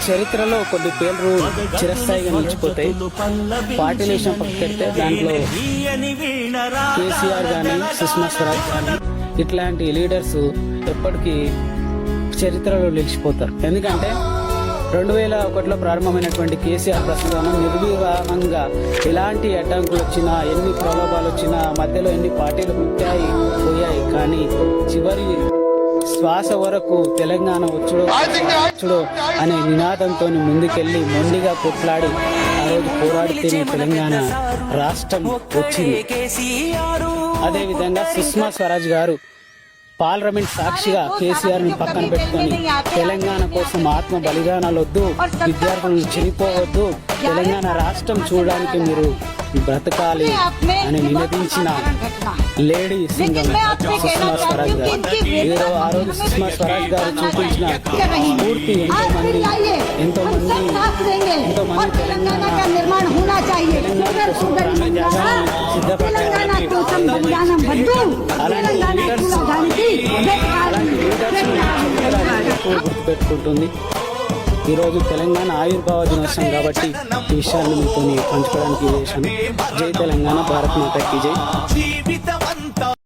చరిత్రలో కొన్ని పేర్లు చిరస్థాయిగా నిలిచిపోతాయి. పార్టీల విషయం పక్కకెడితే దాంట్లో కేసీఆర్ కానీ, సుష్మా స్వరాజ్ కానీ ఇట్లాంటి లీడర్స్ ఎప్పటికీ చరిత్రలో నిలిచిపోతారు. ఎందుకంటే 2001లో ప్రారంభమైనటువంటి కేసీఆర్ ప్రస్థానం నిర్వివాహంగా ఎలాంటి అడ్డంకులు వచ్చినా, ఎన్ని ప్రలోభాలు వచ్చినా, మధ్యలో ఎన్ని పార్టీలు పుట్టాయి పోయాయి, కానీ చివరి శ్వాస వరకు తెలంగాణ వచ్చుడు అనే నినాదంతో ముందుకెళ్లి మొండిగా కొట్లాడి ఆ రోజు పోరాడితేనే తెలంగాణ రాష్ట్రం వచ్చింది. అదేవిధంగా సుష్మా స్వరాజ్ గారు పార్లమెంట్ సాక్షిగా కేసీఆర్ ని పక్కన పెట్టుకొని తెలంగాణ కోసం ఆత్మ బలిదానాలు వద్దు, విద్యార్థులను చనిపోవద్దు, తెలంగాణ రాష్ట్రం చూడడానికి మీరు బ్రతకాలి అని నినదించిన లేడీ సింగం సుష్మా స్వరాజ్ గారు. ఆ రోజు సుష్మా స్వరాజ్ గారు చూపించిన స్ఫూర్తి ఎంతో మంది తెలంగాణ గుర్తుపెట్టుకుంటుంది. ఈరోజు తెలంగాణ ఆవిర్భావ దినోత్సవం కాబట్టి ఈ విషయాన్ని మీతో పంచుకోవడానికి చేశాను. జై తెలంగాణ, భారత్ మాతా కీ జై.